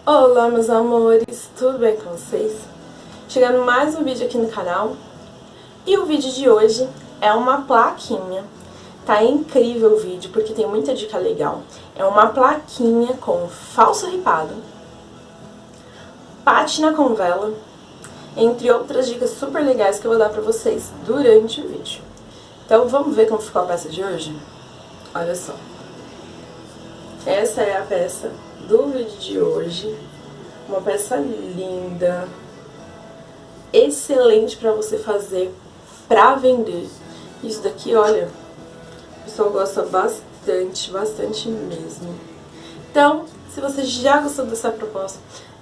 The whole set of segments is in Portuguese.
Olá, meus amores, tudo bem com vocês? Chegando mais um vídeo aqui no canal. E o vídeo de hoje é uma plaquinha. Tá incrível o vídeo porque tem muita dica legal. É uma plaquinha com falso ripado, pátina com vela, entre outras dicas super legais que eu vou dar pra vocês durante o vídeo. Então vamos ver como ficou a peça de hoje? Olha só. Essa é a peça do vídeo de hoje. Uma peça linda, excelente pra você fazer pra vender. Isso daqui, olha, o pessoal gosta bastante, bastante mesmo. Então, se você já gostou dessa proposta,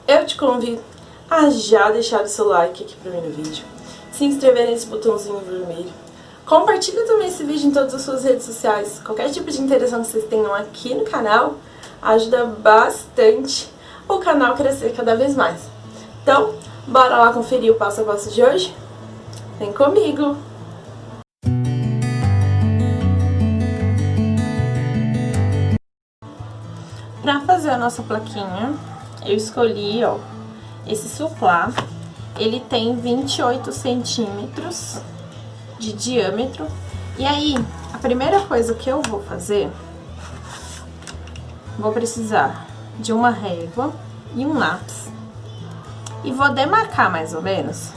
eu te convido a já deixar o seu like aqui pra mim no vídeo, se inscrever nesse botãozinho vermelho, compartilha também esse vídeo em todas as suas redes sociais. Qualquer tipo de interação que vocês tenham aqui no canal ajuda bastante o canal crescer cada vez mais. Então, bora lá conferir o passo a passo de hoje? Vem comigo! Para fazer a nossa plaquinha, eu escolhi, ó, esse suplá. Ele tem 28 centímetros de diâmetro. E aí, a primeira coisa que eu vou fazer, vou precisar de uma régua e um lápis. E vou demarcar mais ou menos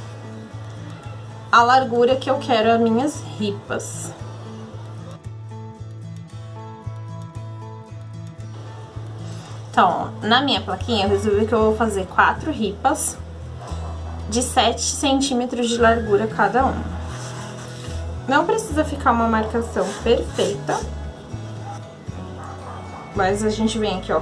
a largura que eu quero as minhas ripas. Então, na minha plaquinha, eu resolvi que eu vou fazer 4 ripas de 7 centímetros de largura cada uma. Não precisa ficar uma marcação perfeita, mas a gente vem aqui, ó.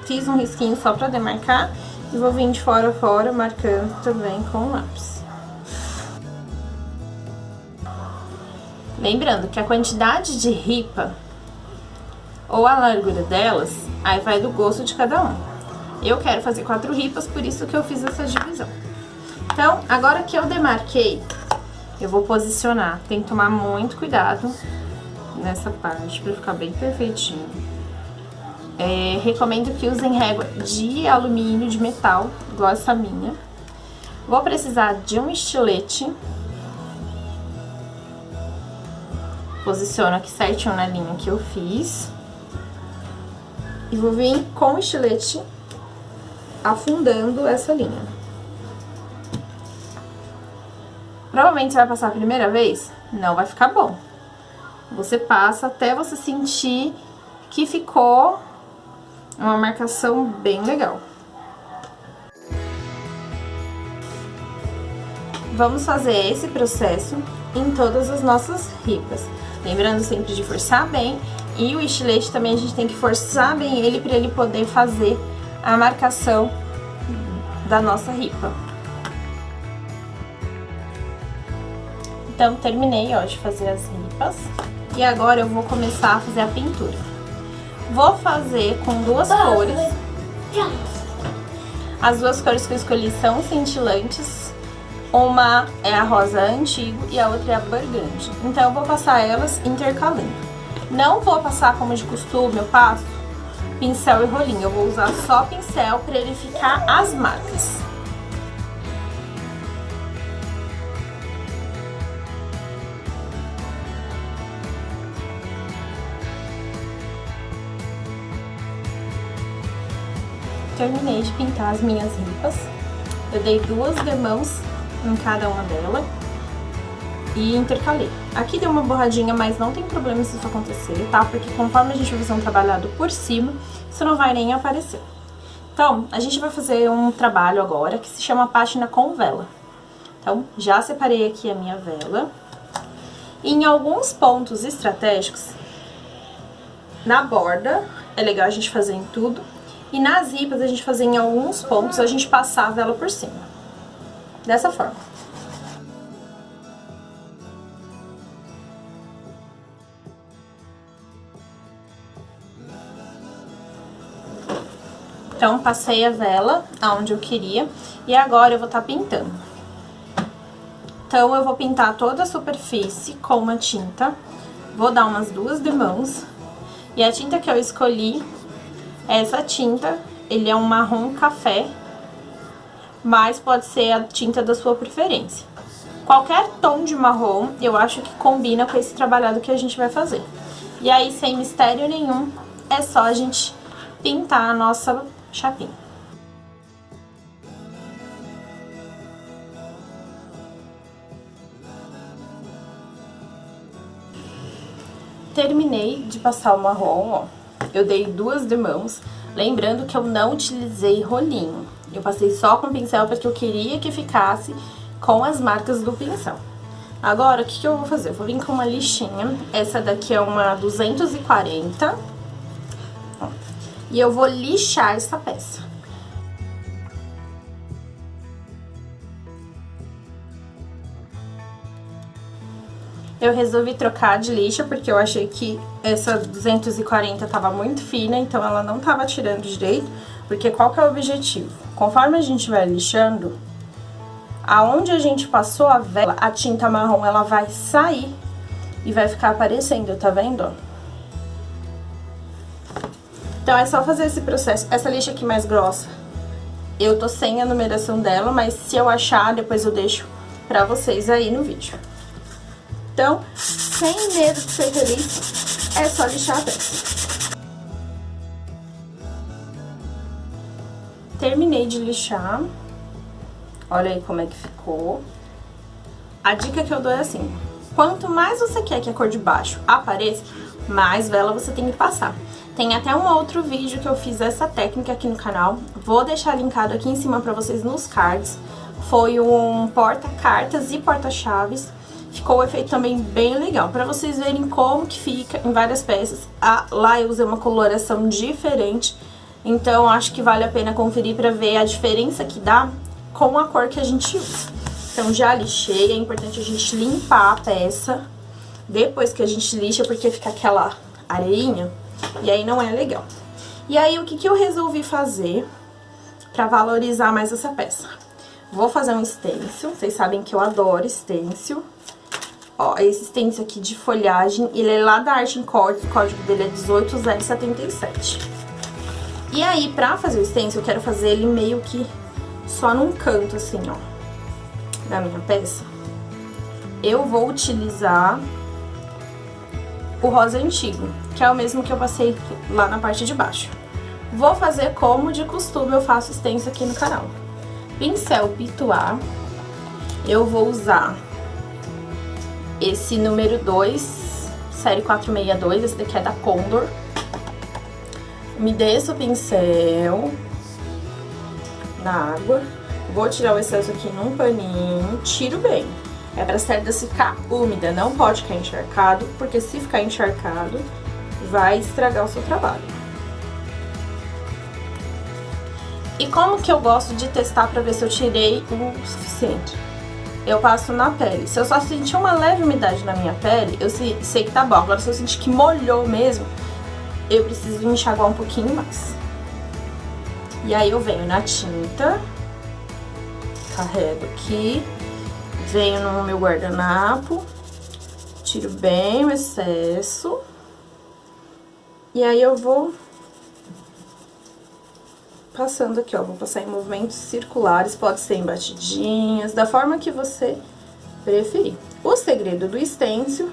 Fiz um risquinho só pra demarcar e vou vir de fora a fora, marcando também com o lápis. Lembrando que a quantidade de ripa ou a largura delas, aí vai do gosto de cada um. Eu quero fazer 4 ripas, por isso que eu fiz essa divisão. Então, agora que eu demarquei, eu vou posicionar. Tem que tomar muito cuidado nessa parte pra ficar bem perfeitinho. Recomendo que usem régua de alumínio, de metal, igual essa minha. Vou precisar de um estilete. Posiciono aqui certinho na linha que eu fiz. E vou vir com o estilete afundando essa linha. Provavelmente você vai passar a primeira vez, não vai ficar bom. Você passa até você sentir que ficou uma marcação bem legal. Vamos fazer esse processo em todas as nossas ripas. Lembrando sempre de forçar bem. E o estilete também a gente tem que forçar bem ele para ele poder fazer a marcação da nossa ripa. Então, terminei, ó, de fazer as ripas. E agora eu vou começar a fazer a pintura. Vou fazer com duas cores. As duas cores que eu escolhi são cintilantes. Uma é a rosa antigo e a outra é a burgundy. Então, eu vou passar elas intercalando. Não vou passar como de costume, eu passo pincel e rolinho. Eu vou usar só pincel para ele ficar as marcas. Terminei de pintar as minhas ripas. Eu dei 2 demãos em cada uma delas e intercalei. Aqui deu uma borradinha, mas não tem problema se isso acontecer, tá? Porque conforme a gente vai fazer um trabalhado por cima, isso não vai nem aparecer. Então, a gente vai fazer um trabalho agora que se chama pátina com vela. Então, já separei aqui a minha vela. E em alguns pontos estratégicos, na borda, é legal a gente fazer em tudo. E nas ripas, a gente fazer em alguns pontos, a gente passar a vela por cima. Dessa forma. Então, passei a vela aonde eu queria e agora eu vou estar pintando. Então, eu vou pintar toda a superfície com uma tinta, vou dar umas 2 demãos e a tinta que eu escolhi é essa tinta ele é um marrom café, mas pode ser a tinta da sua preferência. Qualquer tom de marrom, eu acho que combina com esse trabalhado que a gente vai fazer. E aí, sem mistério nenhum, é só a gente pintar a nossa chapinha. Terminei de passar o marrom, ó. Eu dei 2 demãos, lembrando que eu não utilizei rolinho. Eu passei só com o pincel porque eu queria que ficasse com as marcas do pincel. Agora, o que eu vou fazer? Eu vou vir com uma lixinha. Essa daqui é uma 240. Ó, e eu vou lixar essa peça. Eu resolvi trocar de lixa porque eu achei que essa 240 tava muito fina, então ela não tava tirando direito. Porque qual que é o objetivo? Conforme a gente vai lixando, aonde a gente passou a vela, a tinta marrom, ela vai sair e vai ficar aparecendo, tá vendo? Então é só fazer esse processo. Essa lixa aqui mais grossa, eu tô sem a numeração dela, mas se eu achar, depois eu deixo pra vocês aí no vídeo. Então, sem medo de ser feliz, é só lixar a peça. Terminei de lixar. Olha aí como é que ficou. A dica que eu dou é assim: quanto mais você quer que a cor de baixo apareça, mais vela você tem que passar. Tem até um outro vídeo que eu fiz essa técnica aqui no canal. Vou deixar linkado aqui em cima pra vocês nos cards. Foi um porta-cartas e porta-chaves. Ficou o efeito também bem legal, pra vocês verem como que fica em várias peças. Lá eu usei uma coloração diferente, então acho que vale a pena conferir pra ver a diferença que dá com a cor que a gente usa. Então já lixei, é importante a gente limpar a peça depois que a gente lixa, porque fica aquela areinha e aí não é legal. E aí o que eu resolvi fazer pra valorizar mais essa peça? Vou fazer um stencil, vocês sabem que eu adoro stencil. Ó, esse stencil aqui de folhagem, ele é lá da Arte em Cortes, o código dele é 18077. E aí, pra fazer o stencil, eu quero fazer ele meio que só num canto, assim, ó, da minha peça. Eu vou utilizar o rosa antigo, que é o mesmo que eu passei lá na parte de baixo. Vou fazer como de costume eu faço stencil aqui no canal. Pincel Pituá, eu vou usar esse número 2, série 462, esse daqui é da Condor. Umedeço o pincel na água, vou tirar o excesso aqui num paninho, tiro bem. É pra cerda ficar úmida, não pode ficar encharcado, porque se ficar encharcado, vai estragar o seu trabalho. E como que eu gosto de testar pra ver se eu tirei o suficiente? Eu passo na pele. Se eu só sentir uma leve umidade na minha pele, eu sei que tá bom. Agora, se eu sentir que molhou mesmo, eu preciso enxaguar um pouquinho mais. E aí eu venho na tinta, carrego aqui, venho no meu guardanapo, tiro bem o excesso. E aí eu vou passando aqui, ó, vou passar em movimentos circulares, pode ser em batidinhas, da forma que você preferir. O segredo do stencil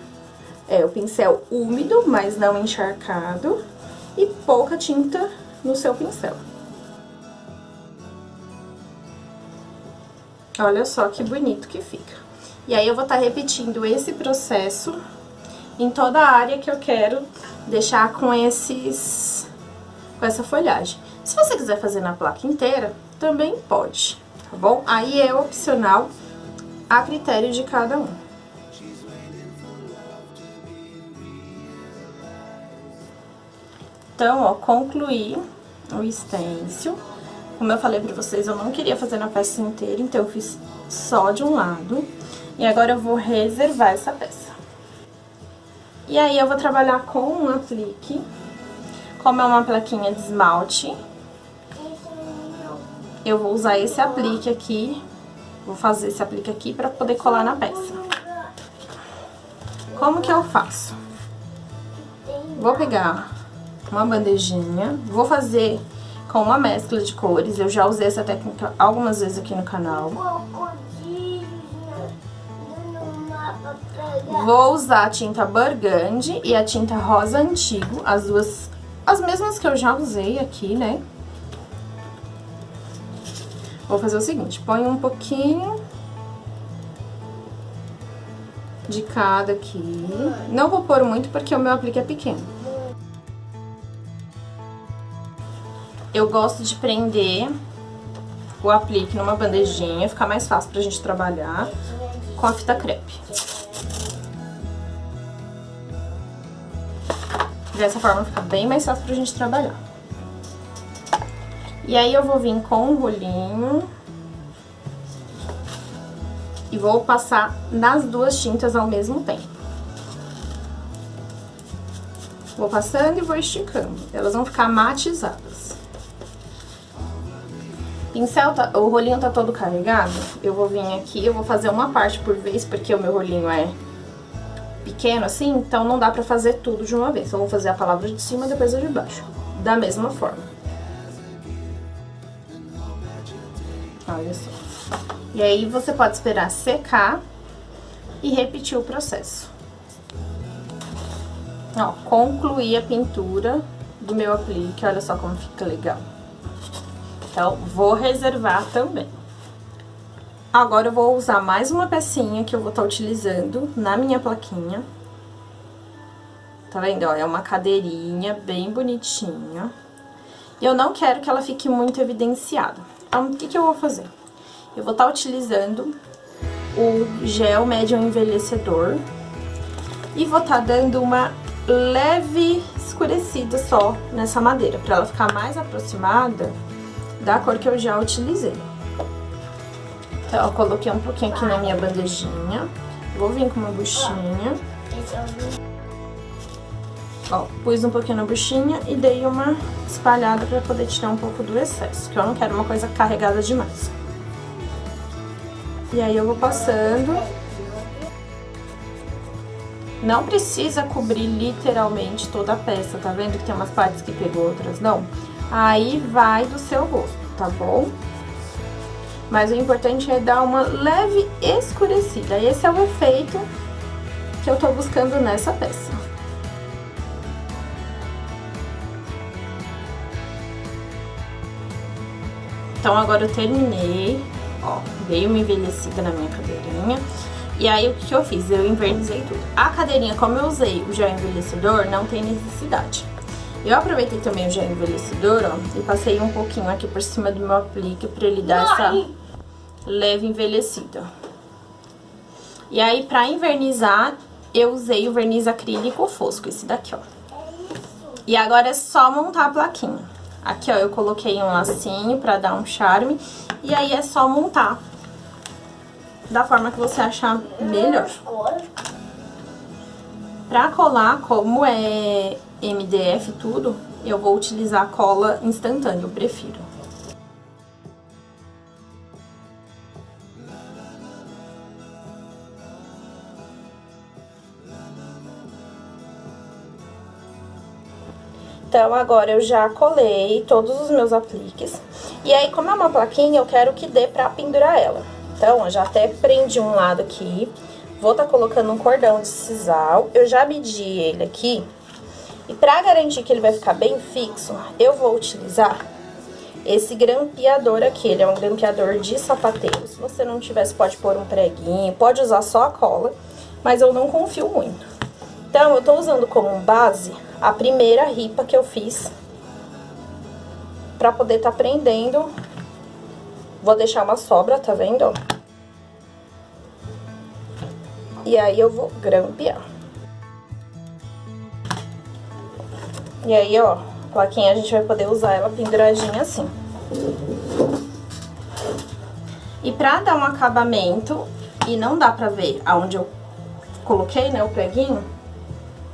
é o pincel úmido, mas não encharcado, e pouca tinta no seu pincel. Olha só que bonito que fica. E aí eu vou estar repetindo esse processo em toda a área que eu quero deixar com essa folhagem. Se você quiser fazer na placa inteira, também pode, tá bom? Aí é opcional, a critério de cada um. Então, ó, concluí o stencil. Como eu falei pra vocês, eu não queria fazer na peça inteira, então eu fiz só de um lado. E agora eu vou reservar essa peça. E aí eu vou trabalhar com um aplique, como é uma plaquinha de esmalte. Eu vou usar esse aplique aqui, vou fazer esse aplique aqui pra poder colar na peça. Como que eu faço? Vou pegar uma bandejinha, vou fazer com uma mescla de cores. Eu já usei essa técnica algumas vezes aqui no canal. Vou usar a tinta Burgundy e a tinta Rosa Antigo, as duas, as mesmas que eu já usei aqui, né? Vou fazer o seguinte, põe um pouquinho de cada aqui. Não vou pôr muito porque o meu aplique é pequeno. Eu gosto de prender o aplique numa bandejinha, fica mais fácil pra gente trabalhar com a fita crepe. Dessa forma fica bem mais fácil pra gente trabalhar. E aí eu vou vir com um rolinho e vou passar nas duas tintas ao mesmo tempo. Vou passando e vou esticando. Elas vão ficar matizadas. Pincel, o rolinho tá todo carregado. Eu vou vir aqui, eu vou fazer uma parte por vez, porque o meu rolinho é pequeno assim, então não dá pra fazer tudo de uma vez. Eu vou fazer a palavra de cima e depois a de baixo. Da mesma forma. Olha só. E aí você pode esperar secar e repetir o processo. Ó, concluí a pintura do meu aplique, olha só como fica legal. Então, vou reservar também. Agora eu vou usar mais uma pecinha que eu vou estar utilizando na minha plaquinha. Tá vendo? Ó, é uma cadeirinha bem bonitinha. E eu não quero que ela fique muito evidenciada. Então, o que eu vou fazer? Eu vou estar utilizando o gel médium envelhecedor. E vou estar dando uma leve escurecida só nessa madeira, pra ela ficar mais aproximada da cor que eu já utilizei. Então, eu coloquei um pouquinho aqui na minha bandejinha. Vou vir com uma buchinha. Ó, pus um pouquinho na buchinha e dei uma espalhada pra poder tirar um pouco do excesso, que eu não quero uma coisa carregada demais. E aí eu vou passando. Não precisa cobrir literalmente toda a peça, tá vendo que tem umas partes que pegou, outras não? Aí vai do seu gosto, tá bom? Mas o importante é dar uma leve escurecida. Esse é o efeito que eu tô buscando nessa peça. Então, agora eu terminei, ó, dei uma envelhecida na minha cadeirinha. E aí, o que eu fiz? Eu invernizei tudo. A cadeirinha, como eu usei o gel envelhecedor, não tem necessidade. Eu aproveitei também o gel envelhecedor, ó, e passei um pouquinho aqui por cima do meu aplique pra ele dar essa leve envelhecida. E aí, pra invernizar, eu usei o verniz acrílico fosco, esse daqui, ó. E agora é só montar a plaquinha. Aqui, ó, eu coloquei um lacinho pra dar um charme. E aí, é só montar da forma que você achar melhor. Pra colar, como é MDF tudo, eu vou utilizar a cola instantânea, eu prefiro. Então, agora eu já colei todos os meus apliques. E aí, como é uma plaquinha, eu quero que dê pra pendurar ela. Então, eu já até prendi um lado aqui. Vou estar colocando um cordão de sisal. Eu já medi ele aqui. E pra garantir que ele vai ficar bem fixo, eu vou utilizar esse grampeador aqui. Ele é um grampeador de sapateiro. Se você não tiver, você pode pôr um preguinho, pode usar só a cola, mas eu não confio muito. Então, eu tô usando como base a primeira ripa que eu fiz pra poder estar prendendo. Vou deixar uma sobra, tá vendo? E aí, eu vou grampear. E aí, ó, a plaquinha a gente vai poder usar ela penduradinha assim. E pra dar um acabamento, e não dá pra ver aonde eu coloquei, né, o preguinho,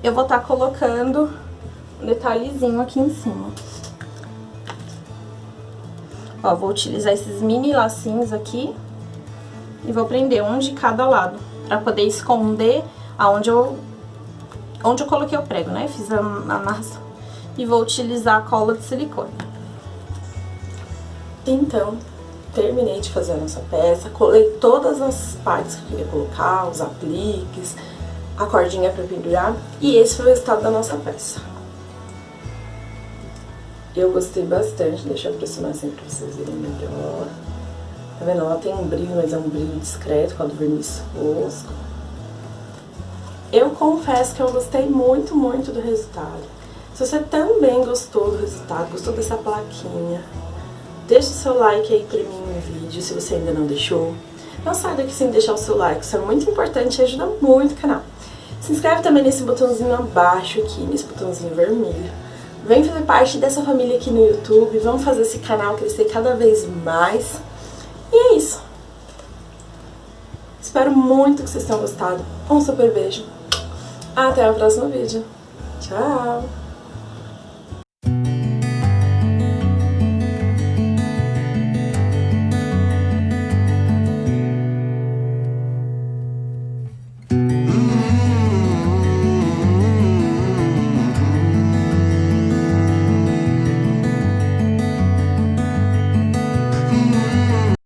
eu vou estar colocando um detalhezinho aqui em cima. Ó, vou utilizar esses mini lacinhos aqui e vou prender um de cada lado, pra poder esconder aonde eu coloquei o prego, né? Fiz a amarração. E vou utilizar a cola de silicone. Então, terminei de fazer a nossa peça, colei todas as partes que eu queria colocar, os apliques, a cordinha para pendurar, e esse foi o resultado da nossa peça. Eu gostei bastante, deixa eu aproximar assim pra vocês verem melhor. Tá vendo? Ela tem um brilho, mas é um brilho discreto, com a do verniz fosco. Eu confesso que eu gostei muito, muito do resultado. Se você também gostou do resultado, gostou dessa plaquinha, deixa o seu like aí pra mim no vídeo, se você ainda não deixou. Não sai daqui sem deixar o seu like, isso é muito importante e ajuda muito o canal. Se inscreve também nesse botãozinho abaixo aqui, nesse botãozinho vermelho. Vem fazer parte dessa família aqui no YouTube, vamos fazer esse canal crescer cada vez mais. E é isso. Espero muito que vocês tenham gostado. Um super beijo. Até o próximo vídeo. Tchau!